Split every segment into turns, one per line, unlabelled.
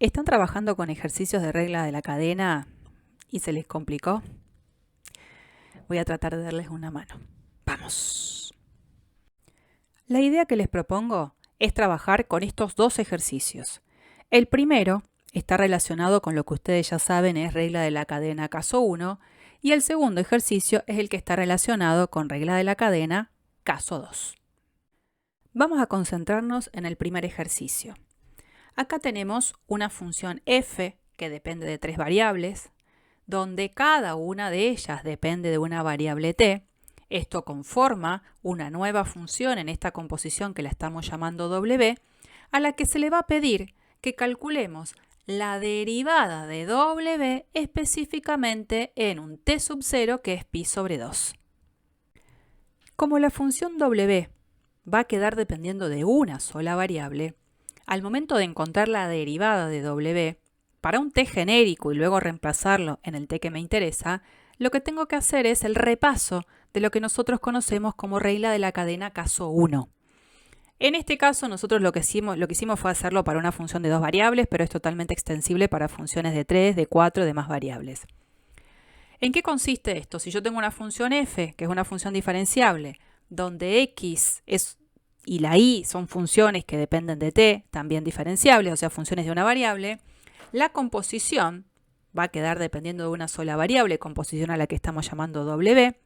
¿Están trabajando con ejercicios de regla de la cadena y se les complicó? Voy a tratar de darles una mano. ¡Vamos! La idea que les propongo es trabajar con estos dos ejercicios. El primero está relacionado con lo que ustedes ya saben es regla de la cadena caso 1 y el segundo ejercicio es el que está relacionado con regla de la cadena caso 2. Vamos a concentrarnos en el primer ejercicio. Acá tenemos una función f que depende de tres variables, donde cada una de ellas depende de una variable t. Esto conforma una nueva función en esta composición que la estamos llamando w, a la que se le va a pedir que calculemos la derivada de w específicamente en un t sub 0 que es pi sobre 2. Como la función w va a quedar dependiendo de una sola variable, al momento de encontrar la derivada de w, para un t genérico y luego reemplazarlo en el t que me interesa, lo que tengo que hacer es el repaso de lo que nosotros conocemos como regla de la cadena caso 1. En este caso nosotros lo que hicimos fue hacerlo para una función de dos variables, pero es totalmente extensible para funciones de 3, de 4, de más variables. ¿En qué consiste esto? Si yo tengo una función f, que es una función diferenciable, donde x y la y son funciones que dependen de t, también diferenciables, o sea, funciones de una variable, la composición va a quedar dependiendo de una sola variable, composición a la que estamos llamando w,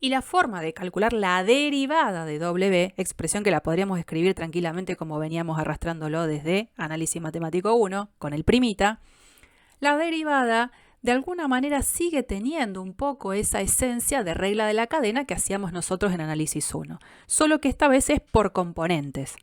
y la forma de calcular la derivada de w, expresión que la podríamos escribir tranquilamente como veníamos arrastrándolo desde Análisis Matemático 1, con el primita, la derivada de alguna manera sigue teniendo un poco esa esencia de regla de la cadena que hacíamos nosotros en Análisis 1, solo que esta vez es por componentes.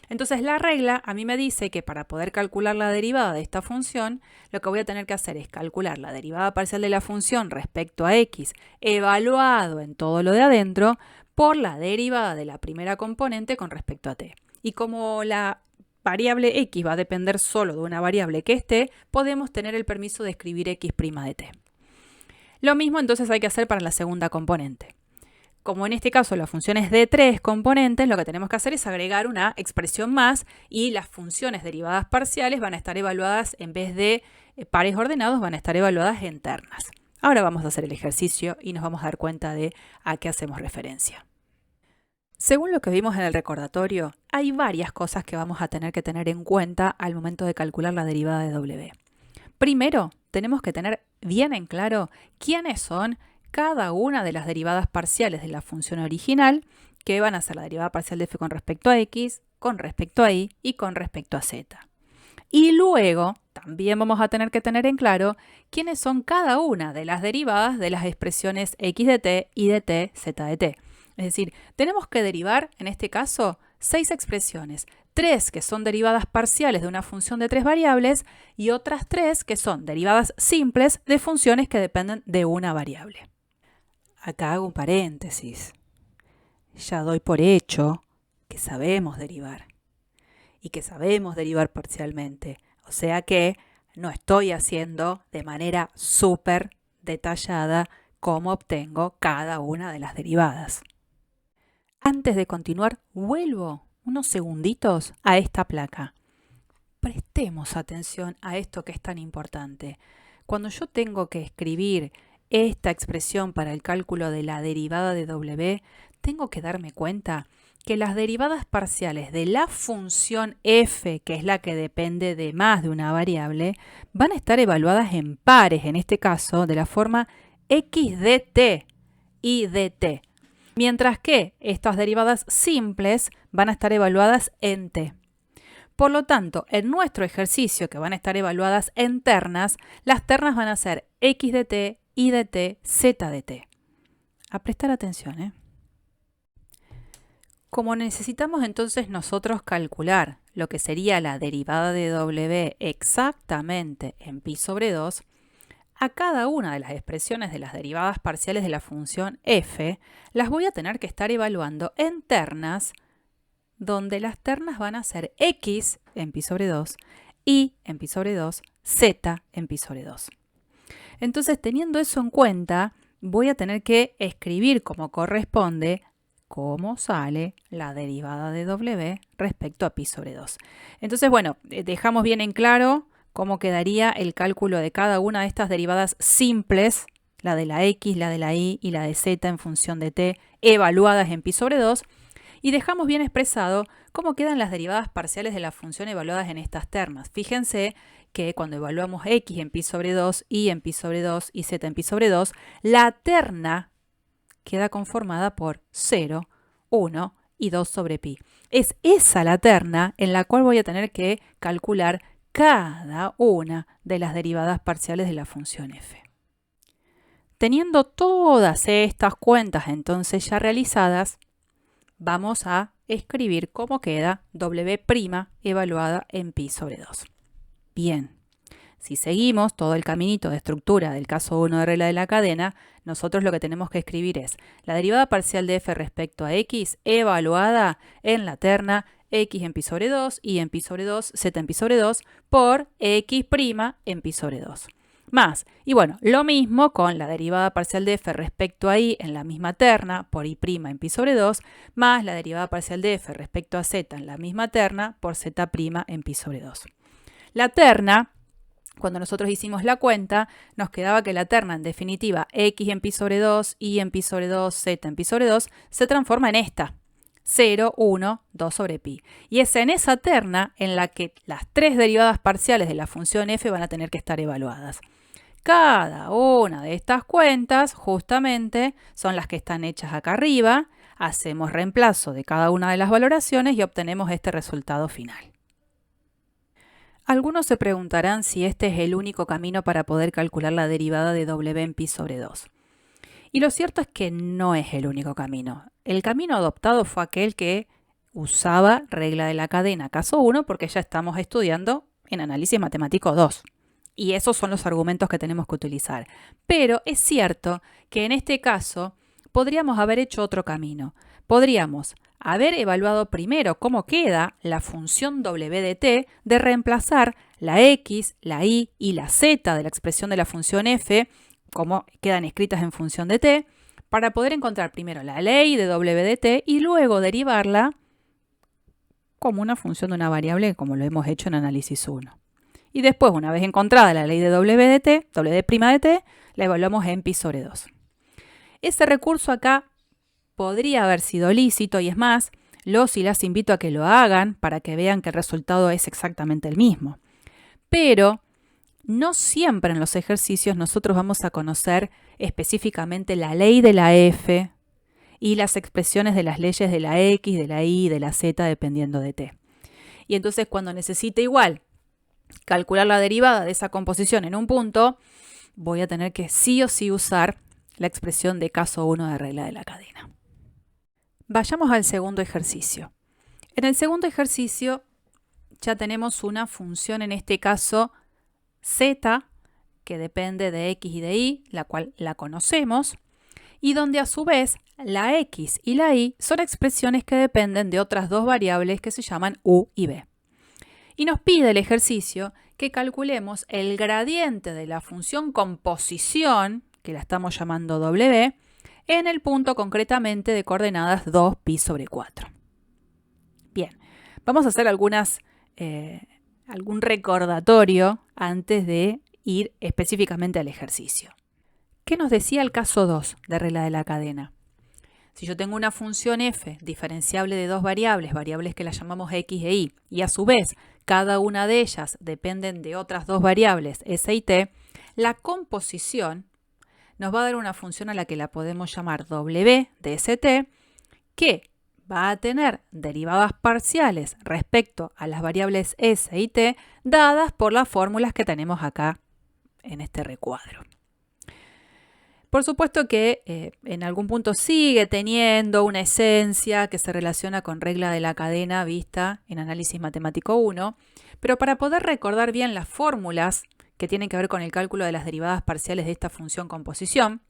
Entonces la regla a mí me dice que para poder calcular la derivada de esta función, lo que voy a tener que hacer es calcular la derivada parcial de la función respecto a x, evaluado en todo lo de adentro, por la derivada de la primera componente con respecto a t. Y como la variable x va a depender solo de una variable que es t, podemos tener el permiso de escribir x' de t. Lo mismo entonces hay que hacer para la segunda componente. Como en este caso la función es de tres componentes, lo que tenemos que hacer es agregar una expresión más y las funciones derivadas parciales van a estar evaluadas, en vez de pares ordenados, van a estar evaluadas en ternas. Ahora vamos a hacer el ejercicio y nos vamos a dar cuenta de a qué hacemos referencia. Según lo que vimos en el recordatorio, hay varias cosas que vamos a tener que tener en cuenta al momento de calcular la derivada de w. Primero, tenemos que tener bien en claro quiénes son cada una de las derivadas parciales de la función original, que van a ser la derivada parcial de f con respecto a x, con respecto a y y con respecto a z. Y luego, también vamos a tener que tener en claro quiénes son cada una de las derivadas de las expresiones x de t, y de t, z de t. Es decir, tenemos que derivar, en este caso, 6 expresiones. 3 que son derivadas parciales de una función de 3 variables y otras 3 que son derivadas simples de funciones que dependen de una variable. Acá hago un paréntesis. Ya doy por hecho que sabemos derivar y que sabemos derivar parcialmente. O sea que no estoy haciendo de manera súper detallada cómo obtengo cada una de las derivadas. Antes de continuar, vuelvo unos segunditos a esta placa. Prestemos atención a esto que es tan importante. Cuando yo tengo que escribir esta expresión para el cálculo de la derivada de w, tengo que darme cuenta que las derivadas parciales de la función f, que es la que depende de más de una variable, van a estar evaluadas en pares, en este caso, de la forma x de t y de t. Mientras que estas derivadas simples van a estar evaluadas en t. Por lo tanto, en nuestro ejercicio, que van a estar evaluadas en ternas, las ternas van a ser x de t, y de t, z de t. A prestar atención, Como necesitamos entonces nosotros calcular lo que sería la derivada de w exactamente en pi sobre 2, a cada una de las expresiones de las derivadas parciales de la función f, las voy a tener que estar evaluando en ternas, donde las ternas van a ser x en pi sobre 2, y en pi sobre 2, z en pi sobre 2. Entonces, teniendo eso en cuenta, voy a tener que escribir como corresponde cómo sale la derivada de w respecto a pi sobre 2. Entonces, bueno, dejamos bien en claro cómo quedaría el cálculo de cada una de estas derivadas simples, la de la x, la de la y y la de z en función de t, evaluadas en pi sobre 2, y dejamos bien expresado cómo quedan las derivadas parciales de la función evaluadas en estas ternas. Fíjense que cuando evaluamos x en pi sobre 2, y en pi sobre 2 y z en pi sobre 2, la terna queda conformada por 0, 1 y 2 sobre pi. Es esa la terna en la cual voy a tener que calcular cada una de las derivadas parciales de la función f. Teniendo todas estas cuentas entonces ya realizadas, vamos a escribir cómo queda w' evaluada en pi sobre 2. Bien, si seguimos todo el caminito de estructura del caso 1 de regla de la cadena, nosotros lo que tenemos que escribir es la derivada parcial de f respecto a x evaluada en la terna x en pi sobre 2, y en pi sobre 2, z en pi sobre 2, por x' en pi sobre 2. Más, y bueno, lo mismo con la derivada parcial de f respecto a y en la misma terna por y' en pi sobre 2, más la derivada parcial de f respecto a z en la misma terna por z' en pi sobre 2. La terna, cuando nosotros hicimos la cuenta, nos quedaba que la terna, en definitiva, x en pi sobre 2, y en pi sobre 2, z en pi sobre 2, se transforma en esta, 0, 1, 2 sobre pi. Y es en esa terna en la que las tres derivadas parciales de la función f van a tener que estar evaluadas. Cada una de estas cuentas, justamente, son las que están hechas acá arriba. Hacemos reemplazo de cada una de las valoraciones y obtenemos este resultado final. Algunos se preguntarán si este es el único camino para poder calcular la derivada de w en pi sobre 2. Y lo cierto es que no es el único camino. El camino adoptado fue aquel que usaba regla de la cadena caso 1 porque ya estamos estudiando en análisis matemático 2. Y esos son los argumentos que tenemos que utilizar. Pero es cierto que en este caso podríamos haber hecho otro camino. Podríamos haber evaluado primero cómo queda la función w de t, de reemplazar la x, la y y la z de la expresión de la función f, como quedan escritas en función de t, para poder encontrar primero la ley de w de t y luego derivarla como una función de una variable, como lo hemos hecho en análisis 1. Y después, una vez encontrada la ley de w de t, w' de t, la evaluamos en pi sobre 2. Ese recurso acá podría haber sido lícito y es más, los y las invito a que lo hagan para que vean que el resultado es exactamente el mismo. Pero no siempre en los ejercicios nosotros vamos a conocer específicamente la ley de la f y las expresiones de las leyes de la x, de la y y de la z dependiendo de t. Y entonces cuando necesite igual calcular la derivada de esa composición en un punto, voy a tener que sí o sí usar la expresión de caso 1 de regla de la cadena. Vayamos al segundo ejercicio. En el segundo ejercicio ya tenemos una función, en este caso z, que depende de x y de y, la cual la conocemos, y donde a su vez la x y la y son expresiones que dependen de otras dos variables que se llaman u y b. Y nos pide el ejercicio que calculemos el gradiente de la función composición, que la estamos llamando w, en el punto concretamente de coordenadas 2 pi sobre 4. Bien, vamos a hacer algún recordatorio antes de ir específicamente al ejercicio. ¿Qué nos decía el caso 2 de regla de la cadena? Si yo tengo una función f diferenciable de dos variables, variables que las llamamos x e y, y a su vez cada una de ellas dependen de otras dos variables, s y t, la composición nos va a dar una función a la que la podemos llamar w de st, que va a tener derivadas parciales respecto a las variables s y t dadas por las fórmulas que tenemos acá en este recuadro. Por supuesto que en algún punto sigue teniendo una esencia que se relaciona con regla de la cadena vista en análisis matemático 1, pero para poder recordar bien las fórmulas que tienen que ver con el cálculo de las derivadas parciales de esta función composición,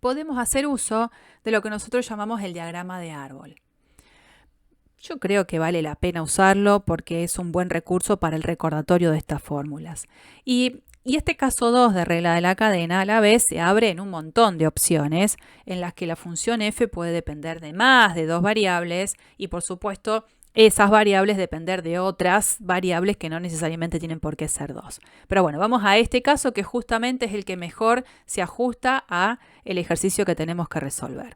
podemos hacer uso de lo que nosotros llamamos el diagrama de árbol. Yo creo que vale la pena usarlo porque es un buen recurso para el recordatorio de estas fórmulas. Y Y este caso 2 de regla de la cadena a la vez se abre en un montón de opciones en las que la función f puede depender de más de dos variables y por supuesto esas variables depender de otras variables que no necesariamente tienen por qué ser dos. Pero bueno, vamos a este caso que justamente es el que mejor se ajusta a el ejercicio que tenemos que resolver.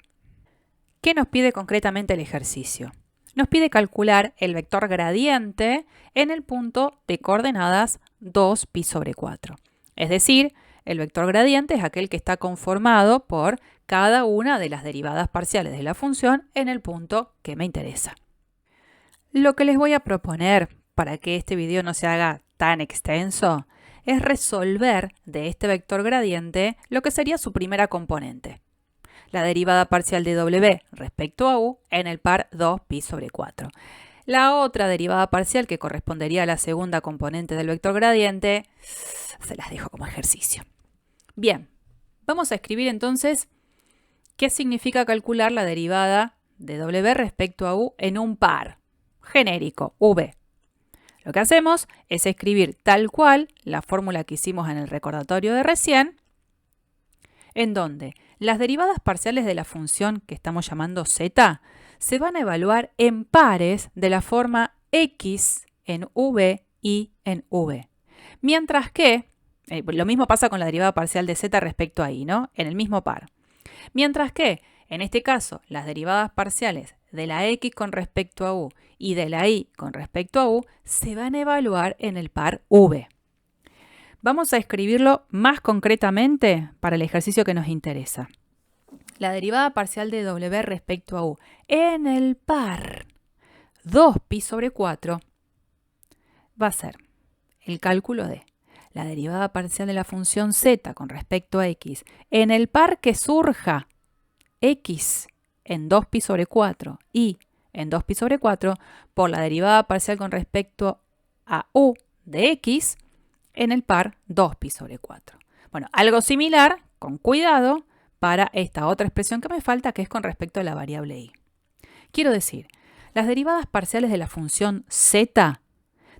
¿Qué nos pide concretamente el ejercicio? Nos pide calcular el vector gradiente en el punto de coordenadas 2pi sobre 4. Es decir, el vector gradiente es aquel que está conformado por cada una de las derivadas parciales de la función en el punto que me interesa. Lo que les voy a proponer para que este video no se haga tan extenso es resolver de este vector gradiente lo que sería su primera componente, la derivada parcial de w respecto a u en el par 2pi sobre 4. La otra derivada parcial que correspondería a la segunda componente del vector gradiente, se las dejo como ejercicio. Bien, vamos a escribir entonces qué significa calcular la derivada de w respecto a u en un par genérico, v. Lo que hacemos es escribir tal cual la fórmula que hicimos en el recordatorio de recién, en donde las derivadas parciales de la función que estamos llamando z se van a evaluar en pares de la forma x en v y en v. Mientras que, lo mismo pasa con la derivada parcial de z respecto a y, ¿no? En el mismo par. Mientras que, en este caso, las derivadas parciales de la x con respecto a u y de la y con respecto a u se van a evaluar en el par v. Vamos a escribirlo más concretamente para el ejercicio que nos interesa. La derivada parcial de w respecto a u en el par 2pi sobre 4 va a ser el cálculo de la derivada parcial de la función z con respecto a x en el par que surja x en 2pi sobre 4 y en 2pi sobre 4 por la derivada parcial con respecto a u de x en el par 2pi sobre 4. Bueno, algo similar, con cuidado, para esta otra expresión que me falta, que es con respecto a la variable y. Quiero decir, las derivadas parciales de la función z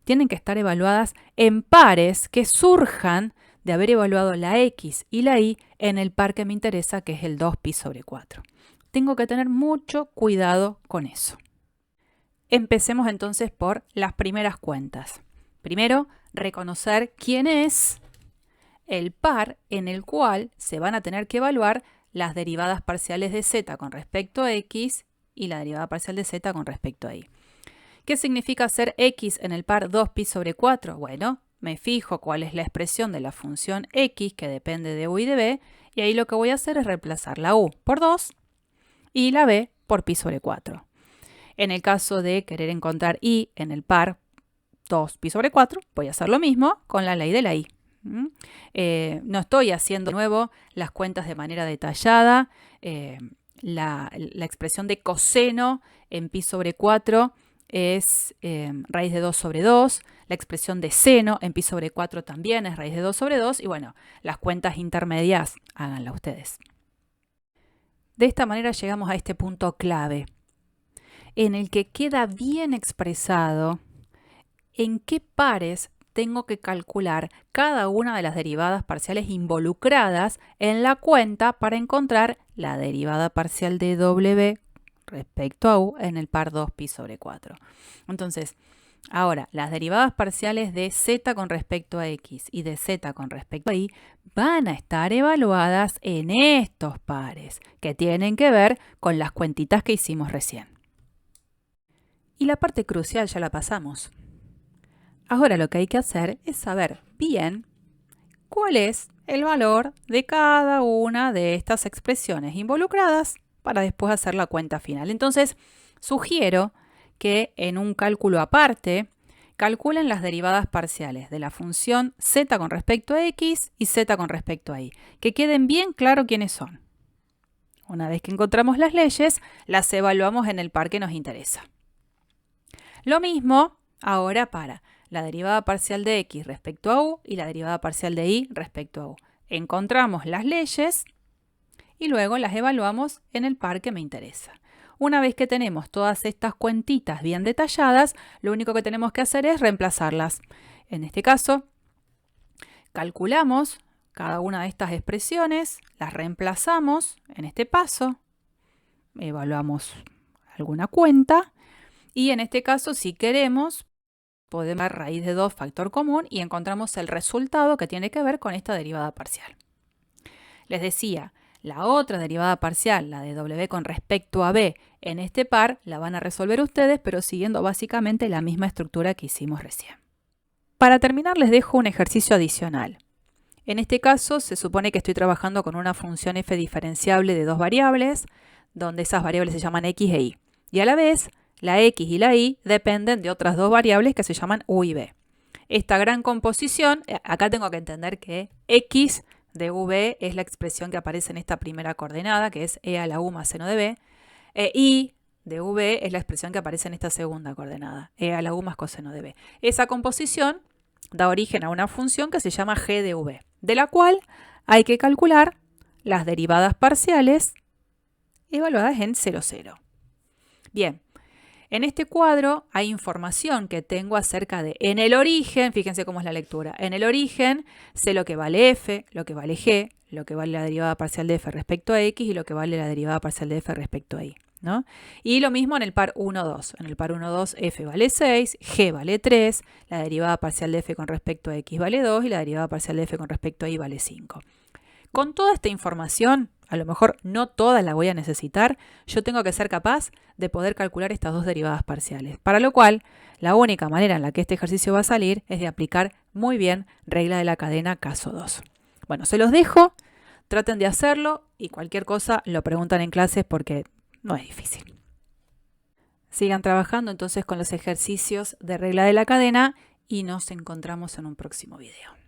tienen que estar evaluadas en pares que surjan de haber evaluado la x y la y en el par que me interesa, que es el 2pi sobre 4. Tengo que tener mucho cuidado con eso. Empecemos entonces por las primeras cuentas. Primero, reconocer quién es el par en el cual se van a tener que evaluar las derivadas parciales de z con respecto a x y la derivada parcial de z con respecto a y. ¿Qué significa hacer x en el par 2pi sobre 4? Bueno, me fijo cuál es la expresión de la función x que depende de u y de b, y ahí lo que voy a hacer es reemplazar la u por 2 y la b por pi sobre 4. En el caso de querer encontrar y en el par 2pi sobre 4, voy a hacer lo mismo con la ley de la y. No estoy haciendo de nuevo las cuentas de manera detallada. La expresión de coseno en pi sobre 4 es raíz de 2 sobre 2. La expresión de seno en pi sobre 4 también es raíz de 2 sobre 2. Y bueno, las cuentas intermedias háganlas ustedes. De esta manera llegamos a este punto clave, en el que queda bien expresado en qué pares tengo que calcular cada una de las derivadas parciales involucradas en la cuenta para encontrar la derivada parcial de w respecto a u en el par 2pi sobre 4. Entonces, ahora, las derivadas parciales de z con respecto a x y de z con respecto a y van a estar evaluadas en estos pares, que tienen que ver con las cuentitas que hicimos recién. Y la parte crucial ya la pasamos. Ahora lo que hay que hacer es saber bien cuál es el valor de cada una de estas expresiones involucradas para después hacer la cuenta final. Entonces, sugiero que en un cálculo aparte calculen las derivadas parciales de la función z con respecto a x y z con respecto a y, que queden bien claro quiénes son. Una vez que encontramos las leyes, las evaluamos en el par que nos interesa. Lo mismo ahora para la derivada parcial de x respecto a u y la derivada parcial de y respecto a u. Encontramos las leyes y luego las evaluamos en el par que me interesa. Una vez que tenemos todas estas cuentitas bien detalladas, lo único que tenemos que hacer es reemplazarlas. En este caso, calculamos cada una de estas expresiones, las reemplazamos en este paso, evaluamos alguna cuenta y en este caso, si queremos, podemos dar raíz de 2 factor común y encontramos el resultado que tiene que ver con esta derivada parcial. Les decía, la otra derivada parcial, la de w con respecto a b, en este par la van a resolver ustedes, pero siguiendo básicamente la misma estructura que hicimos recién. Para terminar, les dejo un ejercicio adicional. En este caso, se supone que estoy trabajando con una función f diferenciable de 2 variables, donde esas variables se llaman x e y. Y a la vez, la x y la y dependen de otras 2 variables que se llaman u y b. Esta gran composición, acá tengo que entender que x de v es la expresión que aparece en esta primera coordenada, que es e a la u más seno de b, y de v es la expresión que aparece en esta segunda coordenada, e a la u más coseno de b. Esa composición da origen a una función que se llama g de v, de la cual hay que calcular las derivadas parciales evaluadas en 0, 0. Bien, en este cuadro hay información que tengo acerca de, en el origen, fíjense cómo es la lectura, en el origen sé lo que vale f, lo que vale g, lo que vale la derivada parcial de f respecto a x y lo que vale la derivada parcial de f respecto a y, ¿no? Y lo mismo en el par 1, 2. En el par 1, 2 f vale 6, g vale 3, la derivada parcial de f con respecto a x vale 2 y la derivada parcial de f con respecto a y vale 5. Con toda esta información, a lo mejor no toda la voy a necesitar, yo tengo que ser capaz de poder calcular estas 2 derivadas parciales. Para lo cual, la única manera en la que este ejercicio va a salir es de aplicar muy bien regla de la cadena caso 2. Bueno, se los dejo, traten de hacerlo y cualquier cosa lo preguntan en clases porque no es difícil. Sigan trabajando entonces con los ejercicios de regla de la cadena y nos encontramos en un próximo video.